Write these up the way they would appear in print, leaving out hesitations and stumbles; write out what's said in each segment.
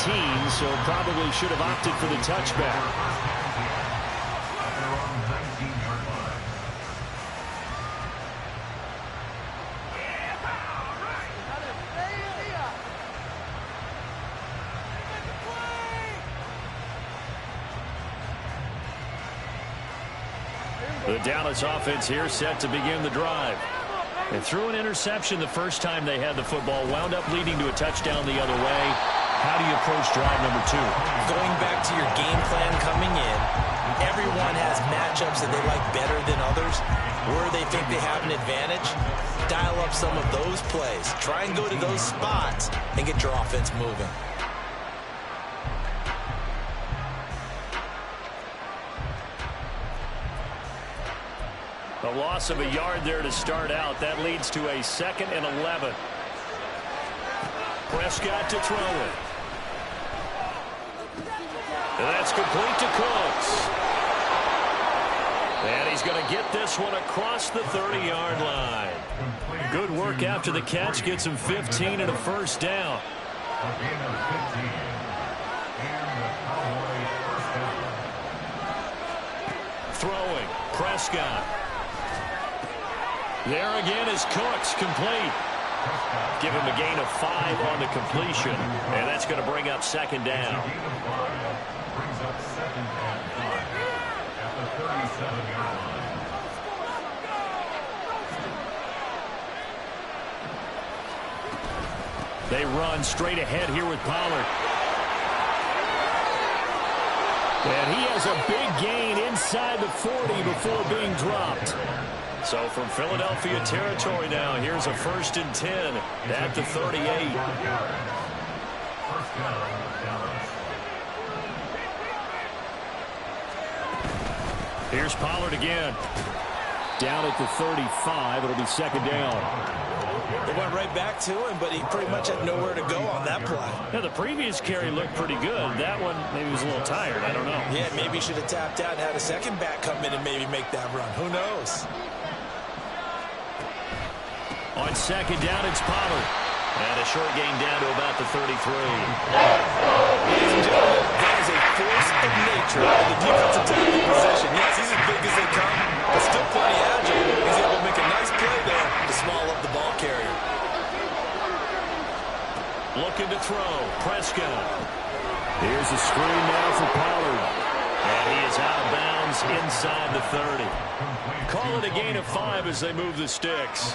so probably should have opted for the touchback. The Dallas offense here set to begin the drive. They threw an interception the first time they had the football, wound up leading to a touchdown the other way. How do you approach drive number 2? Going back to your game plan coming in, everyone has matchups that they like better than others. Where they think they have an advantage, dial up some of those plays. Try and go to those spots and get your offense moving. A loss of a yard there to start out. That leads to a 2nd and 11. Prescott to throw it. And that's complete to Cooks. And he's going to get this one across the 30-yard line. Good work after the catch. Gets him 15 and a first down. Throwing. Prescott. There again is Cooks, complete. Give him a gain of 5 on the completion, and that's going to bring up 2nd down. They run straight ahead here with Pollard. And he has a big gain inside the 40 before being dropped. So from Philadelphia territory now, here's a 1st and 10 at the 38. Here's Pollard again. Down at the 35. It'll be 2nd down. They went right back to him, but he pretty much had nowhere to go on that play. Yeah, the previous carry looked pretty good. That one, maybe he was a little tired. I don't know. Yeah, maybe he should have tapped out and had a second back come in and maybe make that run. Who knows? On 2nd down, it's Pollard. And a short gain down to about the 33. Ladies and gentlemen, that is a force of nature in the defensive tackle position. Yes, he's as big as they come, but still plenty agile. He's able to make a nice play there to small up the ball carrier. Looking to throw. Prescott. Here's a screen now for Pollard. And he is out of bounds inside the 30. Call it a gain of 5 as they move the sticks.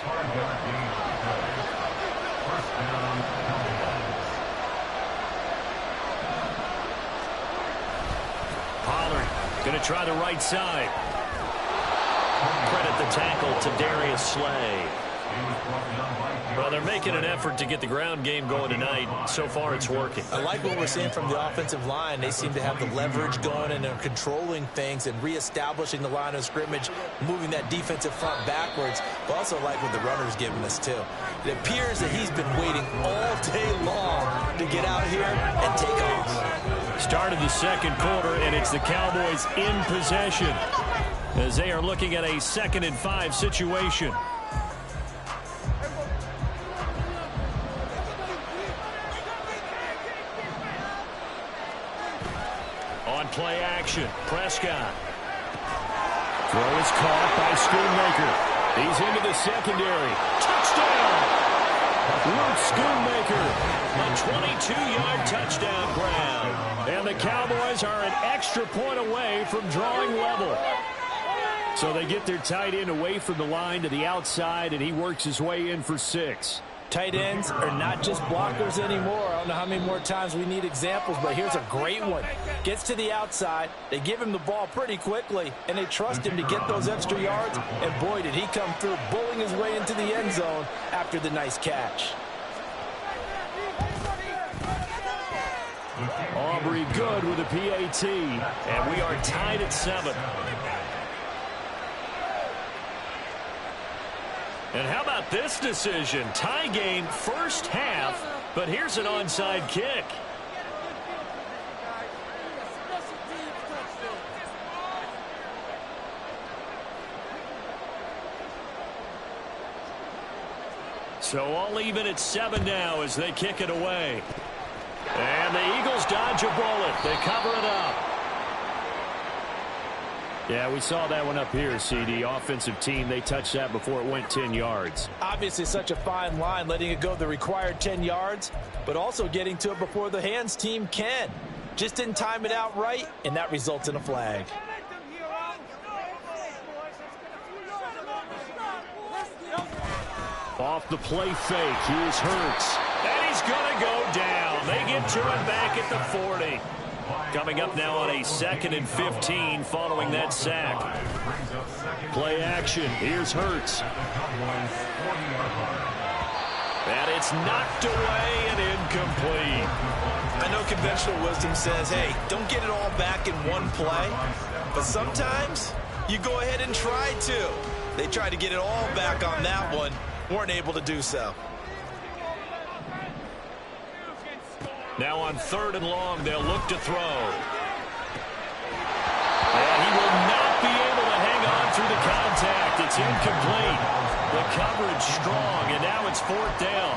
Pollard going to try the right side. Credit the tackle to Darius Slay. Well, they're making an effort to get the ground game going tonight. So far, it's working. I like what we're seeing from the offensive line. They seem to have the leverage going and they're controlling things and reestablishing the line of scrimmage, moving that defensive front backwards. But also like what the runner's giving us, too. It appears that he's been waiting all day long to get out here and take off. Started the 2nd quarter, and it's the Cowboys in possession as they are looking at a 2nd and 5 situation. On play action, Prescott. Throw is caught by Schoonmaker. He's into the secondary. Touchdown! Luke Schoonmaker, a 22-yard touchdown grab. And the Cowboys are an extra point away from drawing level. So they get their tight end away from the line to the outside, and he works his way in for 6. Tight ends are not just blockers anymore. I don't know how many more times we need examples, but here's a great one. Gets to the outside, they give him the ball pretty quickly, and they trust him to get those extra yards, and boy, did he come through, bullying his way into the end zone after the nice catch. Aubrey good with a PAT, and we are tied at 7. And how about this decision? Tie game first half, but here's an onside kick. So all even at 7 now as they kick it away. And the Eagles dodge a bullet. They cover it up. Yeah, we saw that one up here, CD. Offensive team, they touched that before it went 10 yards. Obviously such a fine line, letting it go the required 10 yards, but also getting to it before the hands team can. Just didn't time it out right, and that results in a flag. Off the play fake, here's Hurts. And he's going to go down. They get to it back at the 40. Coming up now on a 2nd and 15 following that sack. Play action. Here's Hurts. And it's knocked away and incomplete. I know conventional wisdom says, hey, don't get it all back in one play. But sometimes you go ahead and try to. They tried to get it all back on that one. Weren't able to do so. Now on 3rd and long, they'll look to throw. And he will not be able to hang on through the contact. It's incomplete. The coverage strong, and now it's 4th down.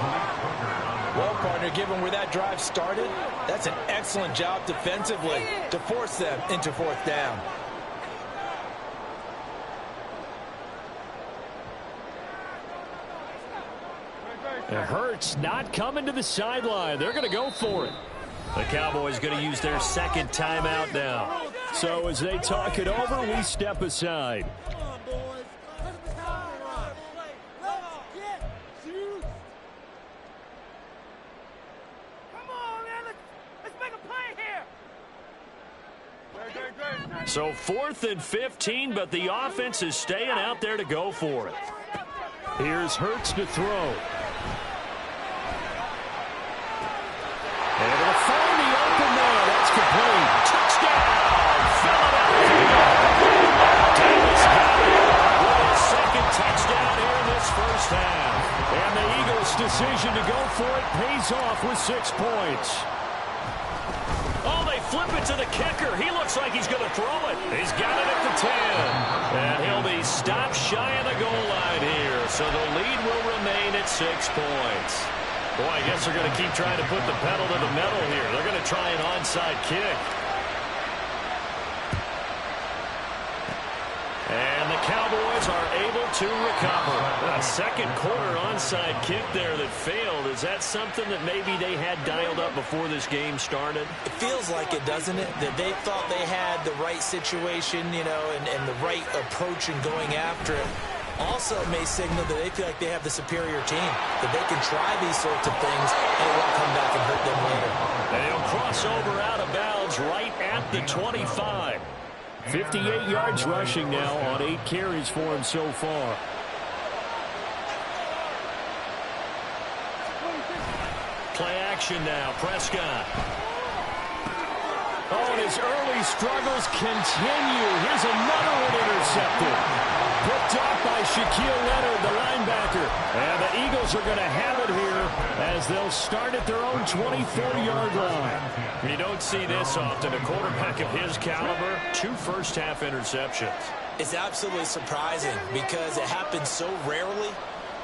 Well, partner, given where that drive started, that's an excellent job defensively to force them into 4th down. It hurts not coming to the sideline. They're going to go for it. The Cowboys going to use their 2nd timeout now. So as they talk it over, we step aside. So 4th and 15, but the offense is staying out there to go for it. Here's Hurts to throw. And it'll find the open man. That's complete. Touchdown! Philadelphia! Davis got it with his 2nd touchdown here in this first half. And the Eagles' decision to go for it pays off with 6 points. Oh, they flip it to the kicker. He looks like he's going to throw it. He's got it at the 10. And he'll be stopped shy of the goal line here. So the lead will remain at 6 points. Boy, I guess they're going to keep trying to put the pedal to the metal here. They're going to try an onside kick. And the Cowboys are able to recover. A 2nd quarter onside kick there that failed. Is that something that maybe they had dialed up before this game started? It feels like it, doesn't it? That they thought they had the right situation, you know, and the right approach in going after it. Also may signal that they feel like they have the superior team, that they can try these sorts of things and it won't come back and hurt them later. And he'll cross over out of bounds right at the 25. 58 yards rushing now on 8 carries for him so far. Play action now. Prescott. Oh, and his early struggles continue. Here's another one intercepted. Picked off by Shaquille Leonard, the linebacker. And the Eagles are going to have it here as they'll start at their own 24-yard line. You don't see this often. A quarterback of his caliber, 2 first-half interceptions. It's absolutely surprising because it happens so rarely.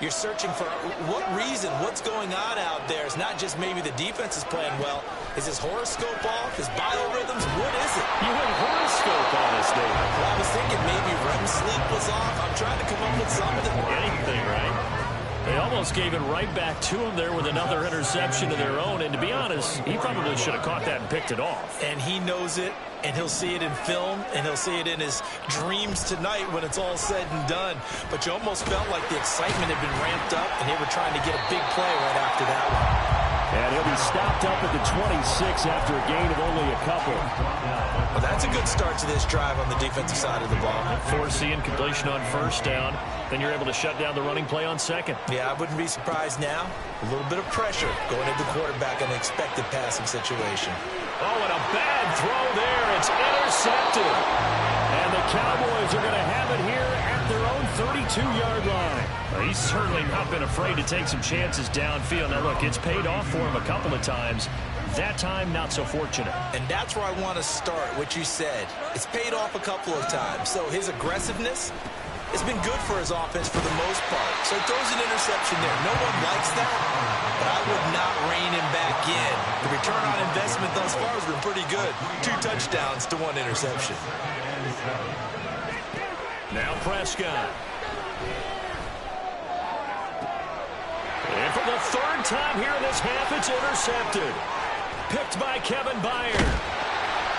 You're searching for what reason, what's going on out there. It's not just maybe the defense is playing well. Is his horoscope off? His biorhythms? What is it? You went horoscope on us, David. Well, I was thinking maybe REM sleep was off. I'm trying to come up with something. Anything, right? They almost gave it right back to him there with another interception of their own. And to be honest, he probably should have caught that and picked it off. And he knows it, and he'll see it in film, and he'll see it in his dreams tonight when it's all said and done. But you almost felt like the excitement had been ramped up, and they were trying to get a big play right after that one. And he'll be stopped up at the 26 after a gain of only a couple. Well, that's a good start to this drive on the defensive side of the ball. Forcing completion on 1st down. Then you're able to shut down the running play on 2nd. Yeah, I wouldn't be surprised now. A little bit of pressure going into the quarterback in an expected passing situation. Oh, and a bad throw there. It's intercepted. And the Cowboys are going to have it here at their own 32-yard line. Well, he's certainly not been afraid to take some chances downfield. Now, look, it's paid off for him a couple of times. That time, not so fortunate. And that's where I want to start, what you said. It's paid off a couple of times. So his aggressiveness, it's been good for his offense for the most part. So he throws an interception there. No one likes that. but I would not rein him back in. The return on investment thus far has been pretty good. 2 touchdowns to 1 interception. Now Prescott. And for the 3rd time here in this half, it's intercepted. Picked by Kevin Byard.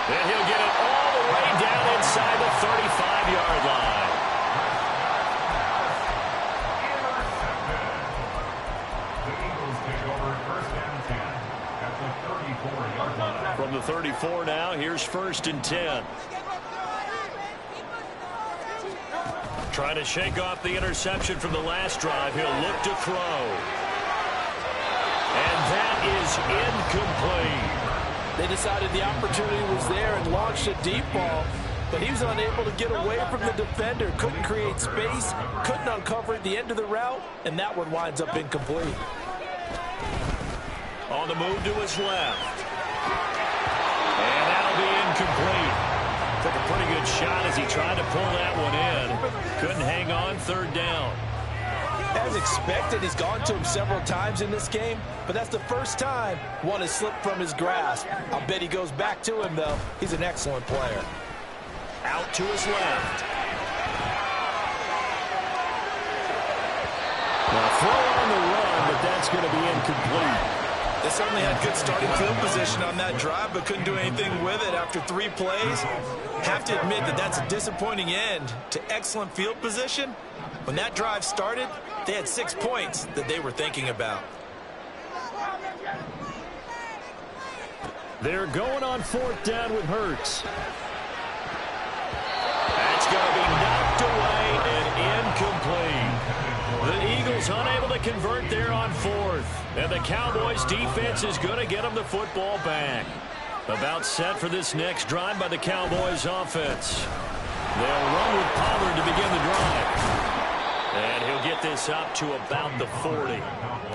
And he'll get it all the way down inside the 35-yard line. From the 34 now, here's 1st and 10. Trying to shake off the interception from the last drive. He'll look to throw. And that is incomplete. They decided the opportunity was there and launched a deep ball, but he was unable to get away from the defender. Couldn't create space, couldn't uncover at the end of the route, and that one winds up incomplete. On the move to his left. And that'll be incomplete. Took a pretty good shot as he tried to pull that one in. Couldn't hang on, 3rd down. As expected, he's gone to him several times in this game, but that's the first time one has slipped from his grasp. I'll bet he goes back to him, though. He's an excellent player. Out to his left. Now throw on the run, but that's going to be incomplete. They certainly had good starting field position on that drive, but couldn't do anything with it after 3 plays. Have to admit that that's a disappointing end to excellent field position. When that drive started, they had 6 points that they were thinking about. They're going on 4th down with Hurts. That's going to be knocked away and incomplete. The Eagles unable to convert there on 4th. And the Cowboys defense is going to get them the football back. About set for this next drive by the Cowboys offense. They'll run with Pollard to begin the drive. And he'll get this up to about the 40.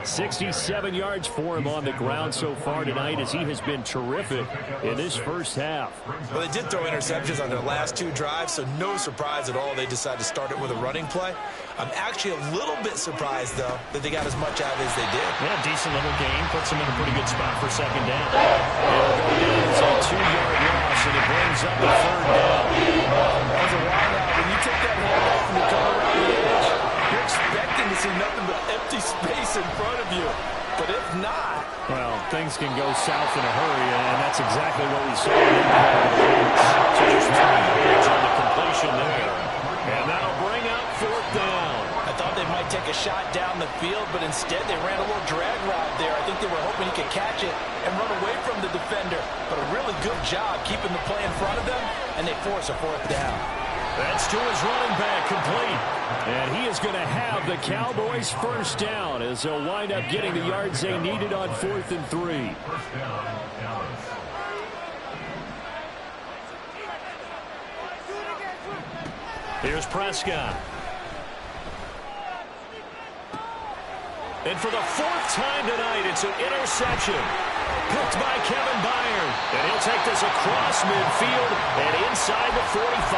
67 yards for him on the ground so far tonight as he has been terrific in this first half. Well, they did throw interceptions on their last 2 drives, so no surprise at all they decided to start it with a running play. I'm actually a little bit surprised, though, that they got as much out as they did. Yeah, decent little gain. Puts them in a pretty good spot for 2nd down. It'll go down as a 2-yard loss, and it brings up the 3rd down. As a wideout, when you take that handoff and you come around the edge, you're expecting to see nothing but empty space in front of you. But if not... Well, things can go south in a hurry, and that's exactly what we saw in the So just 3 yards on the completion there. And that'll bring up 4th down. I thought they might take a shot down the field, but instead they ran a little drag route there. I think they were hoping he could catch it and run away from the defender. But a really good job keeping the play in front of them, and they force a 4th down. That's to his running back, complete. And he is going to have the Cowboys' 1st down as they'll wind up getting the yards they needed on 4th and 3. Here's Prescott. And for the 4th time tonight, it's an interception. Picked by Kevin Byard. And he'll take this across midfield and inside the 45.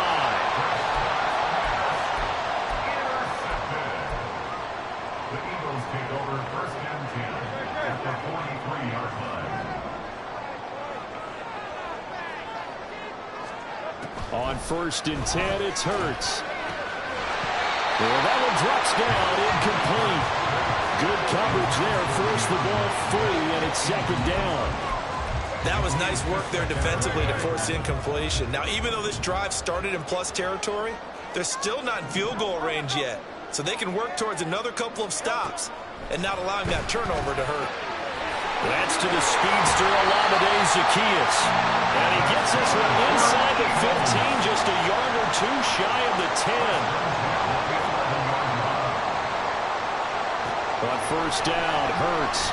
The Eagles take over 1st and 10 at the 43-yard line. On 1st and 10, it's Hurts. Well, that one drops down, incomplete. Good coverage there, forced the ball free, and it's 2nd down. That was nice work there defensively to force incompletion. Now, even though this drive started in plus territory, they're still not in field goal range yet. So they can work towards another couple of stops and not allowing that turnover to hurt. That's to the speedster, Olamide Zaccheaus. And he gets this one inside the 15, just a yard or 2 shy of the 10. On 1st down, Hurts.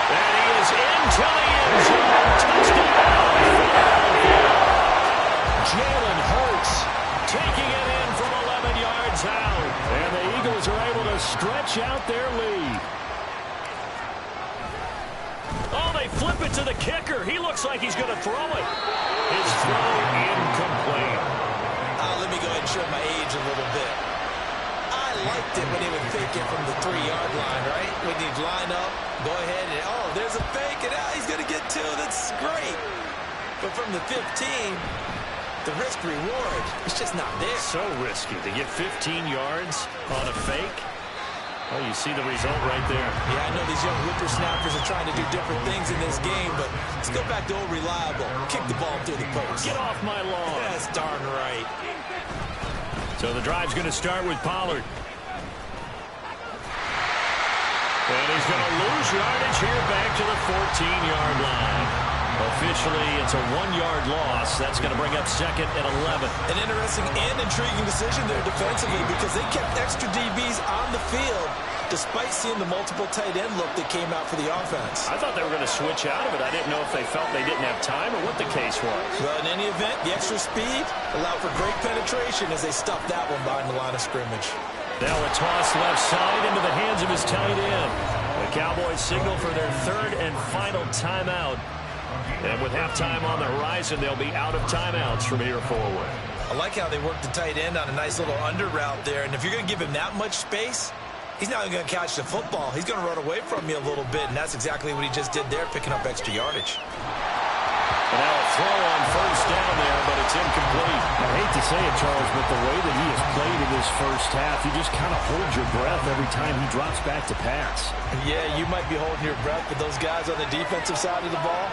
And he is into the end zone. Touchdown. Jalen Hurts taking it in from 11 yards out. And the Eagles are able to stretch out their lead. Oh, they flip it to the kicker. He looks like he's going to throw it. His throw incomplete. Let me go ahead and show my age a little bit. I I liked it when he would fake it from the 3-yard line, right? When he'd line up, go ahead, and oh, there's a fake, and he's going to get 2. That's great. But from the 15, the risk-reward, it's just not there. So risky to get 15 yards on a fake. Well, you see the result right there. Yeah, I know these young whippersnappers are trying to do different things in this game, but let's go back to old reliable. Kick the ball through the post. Get off my lawn. That's darn right. So the drive's going to start with Pollard. And he's going to lose yardage here back to the 14-yard line. Officially, it's a 1-yard loss. That's going to bring up 2nd and 11. An interesting and intriguing decision there defensively because they kept extra DBs on the field despite seeing the multiple tight end look that came out for the offense. I thought they were going to switch out of it. I didn't know if they felt they didn't have time or what the case was. Well, in any event, the extra speed allowed for great penetration as they stuffed that one behind the line of scrimmage. Now a toss left side into the hands of his tight end. The Cowboys signal for their 3rd and final timeout. And with halftime on the horizon, they'll be out of timeouts from here forward. I like how they worked the tight end on a nice little under route there. And if you're going to give him that much space, he's not going to catch the football. He's going to run away from you a little bit, and that's exactly what he just did there, picking up extra yardage. And now a throw on first down there, but it's incomplete. I hate to say it, Charles, but the way that he has played in this first half, you just kind of hold your breath every time he drops back to pass. Yeah, you might be holding your breath, but those guys on the defensive side of the ball,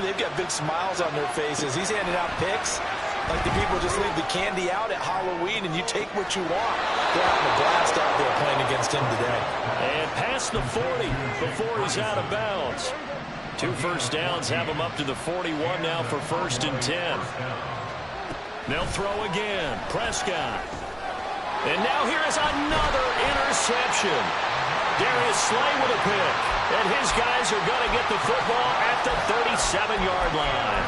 they've got big smiles on their faces. He's handing out picks like the people just leave the candy out at Halloween and you take what you want. They're having a blast out there playing against him today. And past the 40 before he's out of bounds. 2 first downs have him up to the 41 now for 1st and 10. They'll throw again. Prescott. And now here is another interception. Darius Slay with a pick. And his guys are going to get the football at the 37-yard line.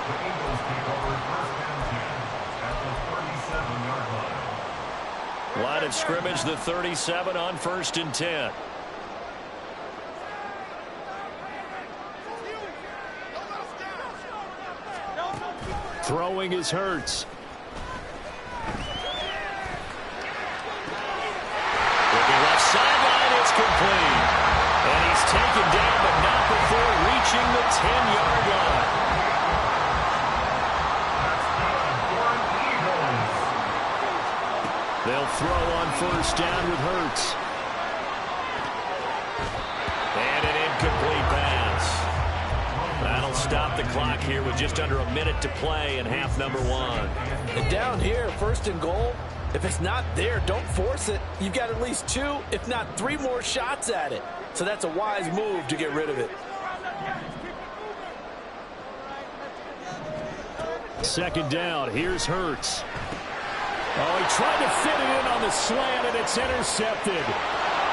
The Eagles take over 1st and 10 at the 37-yard line. Line of scrimmage, the 37 on 1st and 10. Throwing is Hurts. Looking left sideline, it's complete. And he's taken down, but not before reaching the 10-yard line. They'll throw on first down with Hurts. And an incomplete pass. That'll stop the clock here with just under a minute to play in half number 1. And down here, 1st and goal, if it's not there, don't force it. You've got at least 2, if not 3 more shots at it. So that's a wise move to get rid of it. 2nd down, here's Hurts. Oh, he tried to fit it in on the slant, and it's intercepted.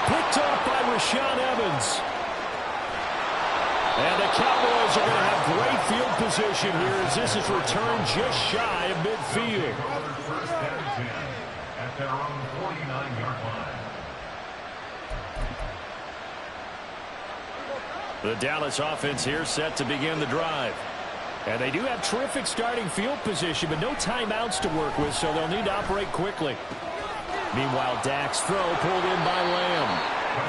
Picked off by Rashaan Evans. And the Cowboys are going to have great field position here as this is returned just shy of midfield. 1st and 10 at their own 49-yard line. The Dallas offense here set to begin the drive. And they do have terrific starting field position, but no timeouts to work with, so they'll need to operate quickly. Meanwhile, Dak's throw pulled in by Lamb.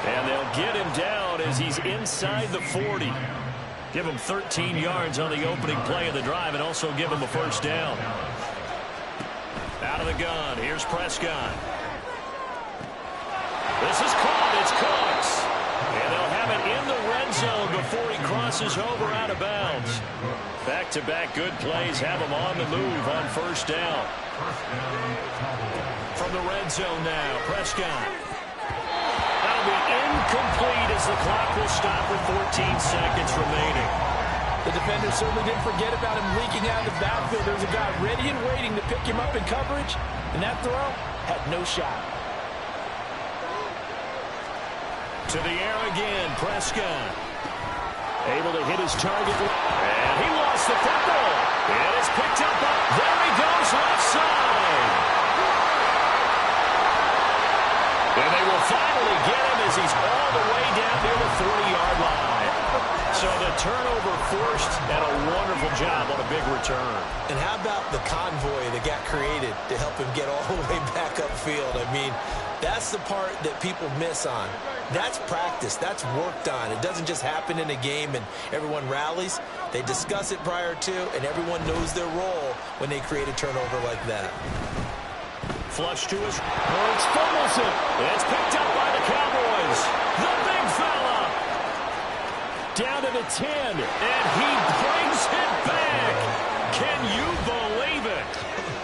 And they'll get him down as he's inside the 40. Give him 13 yards on the opening play of the drive and also give him a first down. Out of the gun, here's Prescott. This is caught, it's Cooks. And they'll have it in the red zone before he crosses over out of bounds. Back-to-back good plays have him on the move on first down. From the red zone now, Prescott. That'll be incomplete as the clock will stop with 14 seconds remaining. The defender certainly didn't forget about him leaking out of the backfield. There's a guy ready and waiting to pick him up in coverage, and that throw had no shot. To the air again, Prescott. Able to hit his target. And he lost the football. It is picked up. There he goes, left side. And they will finally get him as he's all the way down near the 40-yard line. So the turnover forced and a wonderful job on a big return. And how about the convoy that got created to help him get all the way back upfield? I mean, that's the part that people miss on. That's practice. That's worked on. It doesn't just happen in a game and everyone rallies. They discuss it prior to, and everyone knows their role when they create a turnover like that. Flush to his. Hurts fumbles it. It's picked up by the Cowboys. The big fella. Down to the 10, and he brings it back. Can you believe it?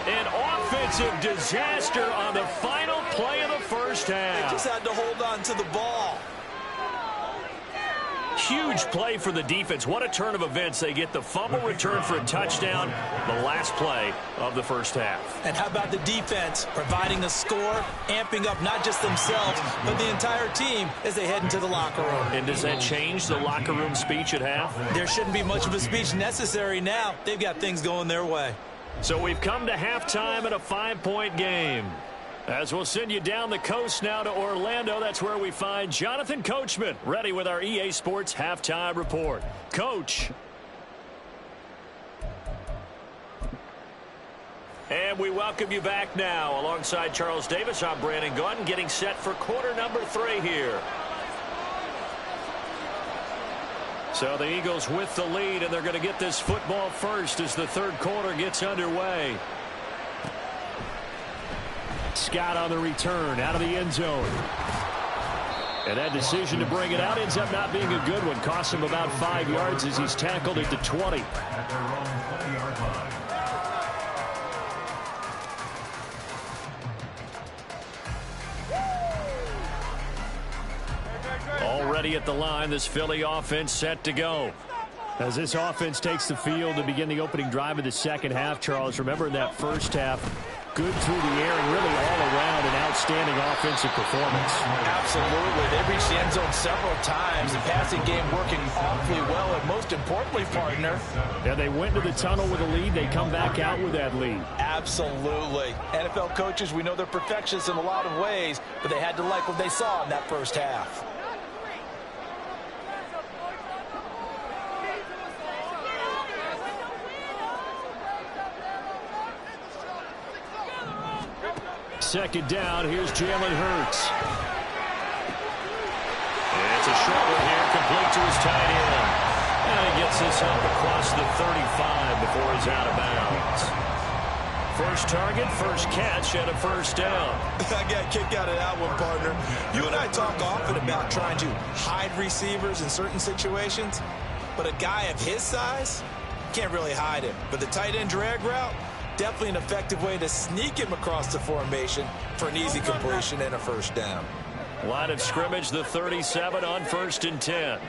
An offensive disaster on the final play of the first half. They just had to hold on to the ball. Huge play for the defense. What a turn of events. They get the fumble return for a touchdown, the last play of the first half. And how about the defense providing a score, amping up not just themselves, but the entire team as they head into the locker room. And does that change the locker room speech at half? There shouldn't be much of a speech necessary now. They've got things going their way. So we've come to halftime in a 5-point game. As we'll send you down the coast now to Orlando, that's where we find Jonathan Coachman, ready with our EA Sports Halftime Report. Coach. And we welcome you back now. Alongside Charles Davis, I'm Brandon Gaudin, getting set for quarter number 3 here. So the Eagles with the lead, and they're going to get this football first as the third quarter gets underway. Scott on the return out of the end zone. And that decision to bring it out ends up not being a good one. Costs him about 5 yards as he's tackled at the 20. At their own 20-yard line. Already at the line, this Philly offense set to go. As this offense takes the field to begin the opening drive of the second half, Charles, remember in that first half, good through the air and really all around an outstanding offensive performance. Absolutely. They reached the end zone several times. The passing game working awfully well, and most importantly, partner. Yeah, they went to the tunnel with a lead. They come back out with that lead. Absolutely. NFL coaches, we know they're perfectionists in a lot of ways, but they had to like what they saw in that first half. Second down, here's Jalen Hurts. It's a short one here, complete to his tight end. And he gets this up across the 35 before he's out of bounds. First target, first catch, and a first down. I got a kick out of that one, partner. You and I talk often about trying to hide receivers in certain situations, but a guy of his size can't really hide him. But the tight end drag route, definitely an effective way to sneak him across the formation for an easy completion and a first down. Line of scrimmage, the 37 on 1st and 10.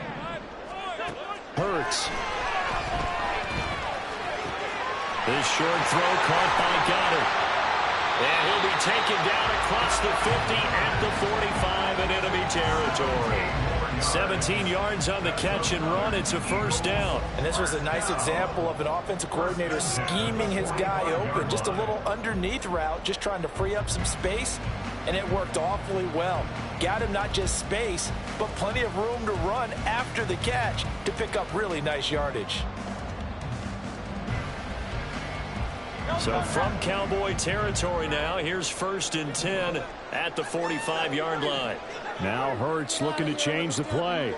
Hurts. This short throw caught by Goddard. And he'll be taken down across the 50 at the 45 in enemy territory. 17 yards on the catch and run. It's a first down. And this was a nice example of an offensive coordinator scheming his guy open. Just a little underneath route, just trying to free up some space, and it worked awfully well. Got him not just space, but plenty of room to run after the catch to pick up really nice yardage. So from Cowboy territory now, here's 1st and 10 at the 45-yard line. Now Hurts looking to change the play.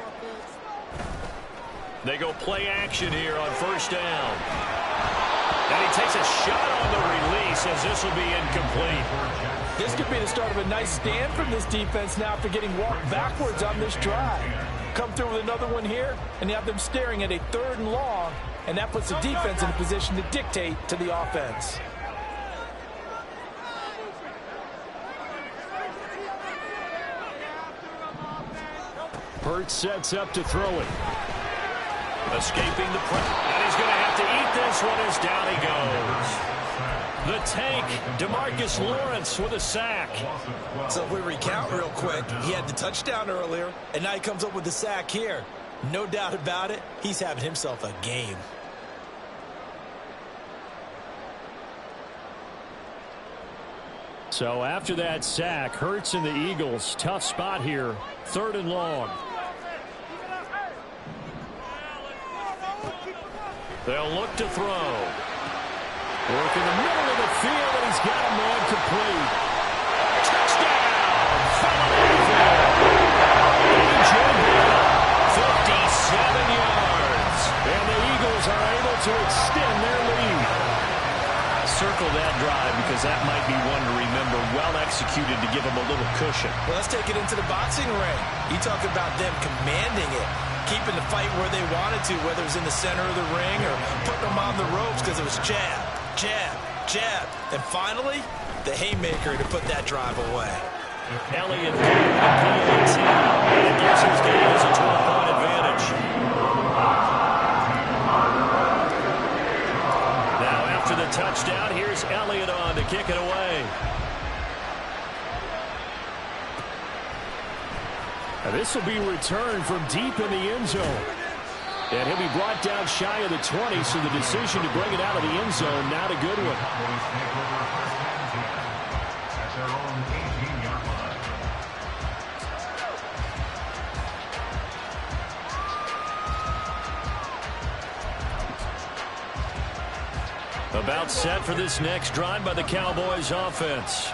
They go play action here on first down. And he takes a shot on the release as this will be incomplete. This could be the start of a nice stand from this defense now after getting walked backwards on this drive. Come through with another one here, and you have them staring at a 3rd and long, and that puts the defense in a position to dictate to the offense. Hurts sets up to throw it. Escaping the pressure. And he's going to have to eat this one as down he goes. The tank, DeMarcus Lawrence with a sack. So if we recount real quick, he had the touchdown earlier, and now he comes up with the sack here. No doubt about it, he's having himself a game. So after that sack, Hurts and the Eagles, tough spot here, 3rd and long. They'll look to throw. Work in the middle of the field, and he's got a man complete. Touchdown! Philadelphia! 57 yards. And the Eagles are able to extend their lead. Circle that drive because that might be one to remember. Well executed to give them a little cushion. Well, let's take it into the boxing ring. You talk about them commanding it, keeping the fight where they wanted to, whether it was in the center of the ring or putting them on the ropes because it was jab, jab, jab. And finally, the haymaker to put that drive away. Elliott with the PAT. It gives his Eagles a 12-point advantage. Now after the touchdown, here's Elliott on to kick it away. Now this will be returned from deep in the end zone. And he'll be brought down shy of the 20, so the decision to bring it out of the end zone, not a good one. At their own 18-yard line. About set for this next drive by the Cowboys offense.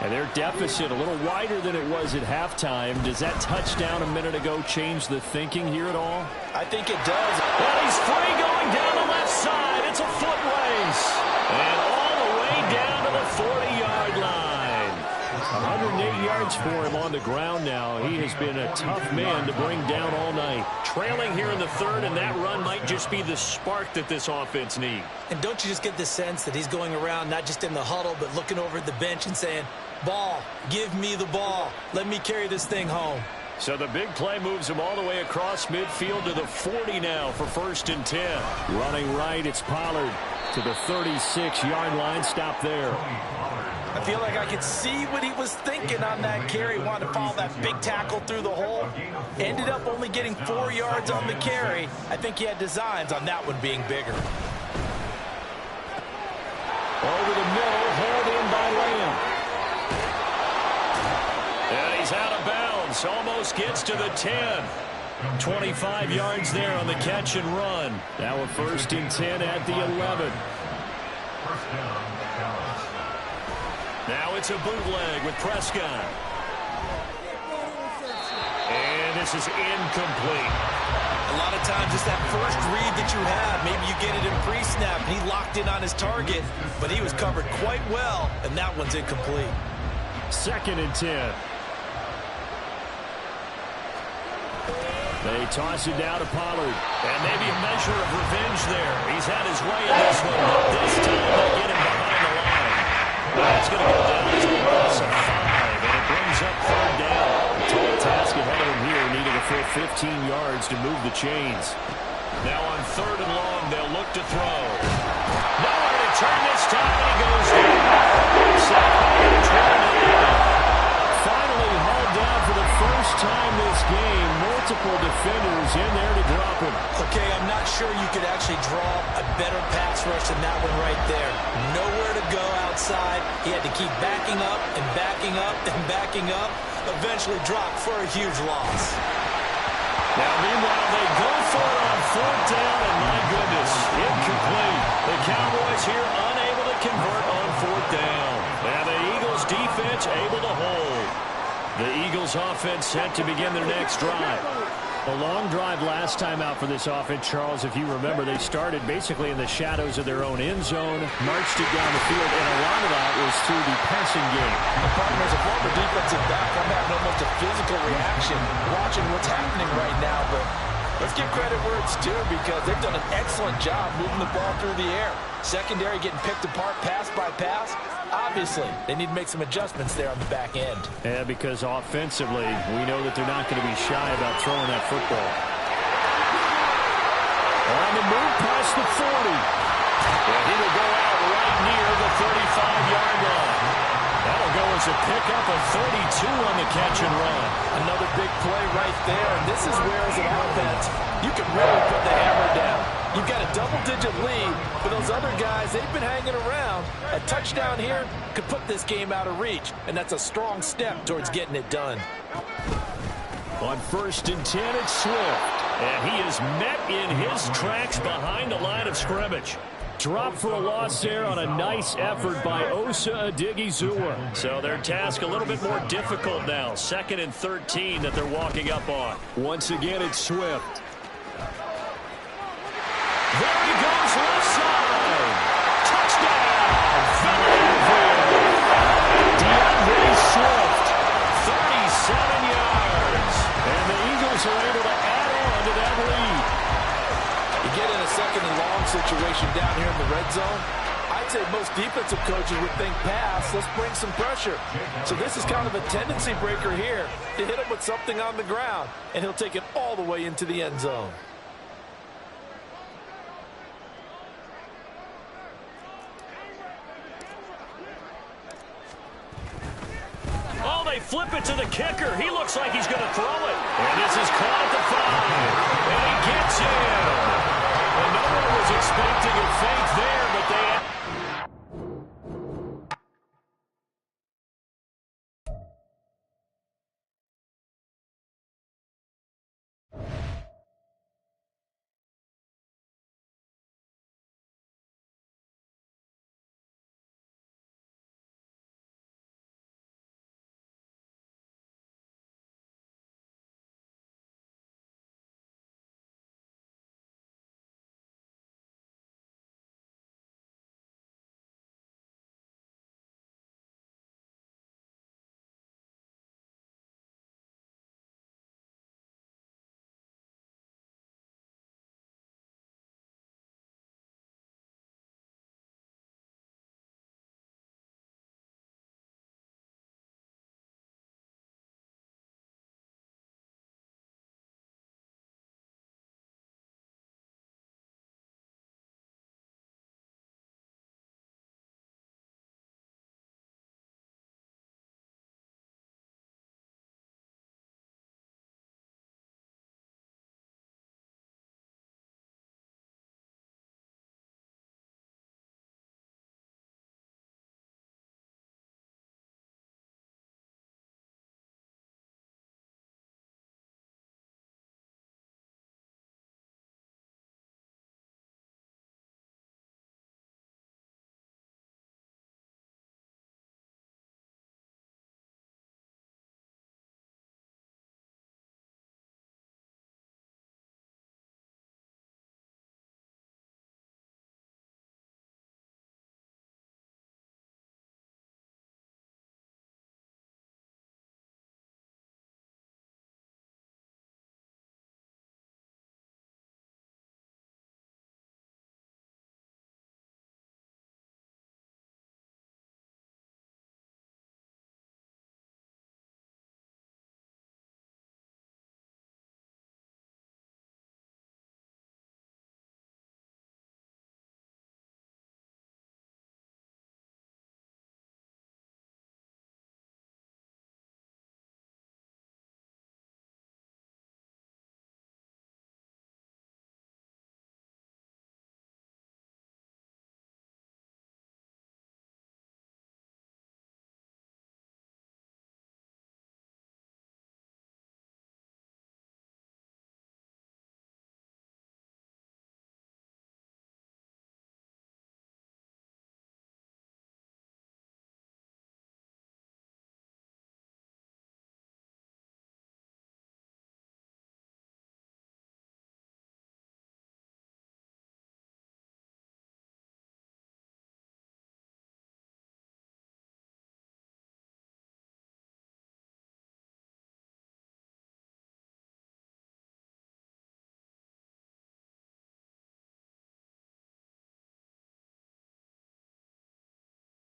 And their deficit a little wider than it was at halftime. Does that touchdown a minute ago change the thinking here at all? I think it does. And he's free going down the left side. It's a foot race. And all the way down to the 40-yard line. 108 yards for him on the ground now. He has been a tough man to bring down all night. Trailing here in the third, and that run might just be the spark that this offense needs. And don't you just get the sense that he's going around not just in the huddle, but looking over at the bench and saying, ball, give me the ball. Let me carry this thing home. So the big play moves him all the way across midfield to the 40 now for 1st and 10. Running right, it's Pollard to the 36-yard line. Stop there. I feel like I could see what he was thinking on that carry. Wanted to follow that big tackle through the hole. Ended up only getting 4 yards on the carry. I think he had designs on that one being bigger. Over the middle, hauled in by Lamb. And he's out of bounds. Almost gets to the 10. 25 yards there on the catch and run. Now a 1st and 10 at the 11. First down, Dallas. Now it's a bootleg with Prescott. And this is incomplete. A lot of times it's that first read that you have. Maybe you get it in pre-snap, and he locked in on his target, but he was covered quite well, and that one's incomplete. 2nd and 10. They toss it down to Pollard. And maybe a measure of revenge there. He's had his way in this one, but this time they get him behind the line. That's going to go down as a loss of 5, and it brings up 3rd down. A tall task ahead of him here, needing a full 15 yards to move the chains. Now on 3rd and long, they'll look to throw. Nowhere to turn this time, and he goes down. Sacked by the 29. Finally hauled down for the first time this game. Multiple defenders in there to drop him. Okay, I'm not sure you could actually draw a better pass rush than that one right there. Nowhere to go outside. He had to keep backing up and backing up and backing up. Eventually dropped for a huge loss. Now, meanwhile, they go for it on 4th down, and my goodness, incomplete. The Cowboys here unable to convert on 4th down. Now the Eagles defense able to hold. The Eagles offense set to begin their next drive. A long drive last time out for this offense, Charles. If you remember, they started basically in the shadows of their own end zone, marched it down the field, and a lot of that was through the passing game. As a former defensive back, I'm having almost a physical reaction watching what's happening right now, but let's give credit where it's due because they've done an excellent job moving the ball through the air. Secondary getting picked apart pass by pass. Obviously, they need to make some adjustments there on the back end. Yeah, because offensively, we know that they're not going to be shy about throwing that football. On the move past the 40. And he will go out right near the 35-yard line. That'll go as a pickup of 32 on the catch and run. Another big play right there, and this is where, as an offense, you can really put the hammer down. You've got a double-digit lead, but those other guys, they've been hanging around. A touchdown here could put this game out of reach, and that's a strong step towards getting it done. On 1st and 10, it's Swift. And he is met in his tracks behind the line of scrimmage. Drop for a loss there on a nice effort by Osa Odighizuwa. So their task a little bit more difficult now. 2nd and 13 that they're walking up on. Once again, it's Swift. There he goes, left side. Touchdown, Philadelphia. DeAndre Swift, 37 yards. And the Eagles are able to add on to that lead. You get in a 2nd and long situation down here in the red zone, I'd say most defensive coaches would think pass, let's bring some pressure. So this is kind of a tendency breaker here to hit him with something on the ground, and he'll take it all the way into the end zone. Oh, they flip it to the kicker. He looks like he's going to throw it. And this is caught at the 5. And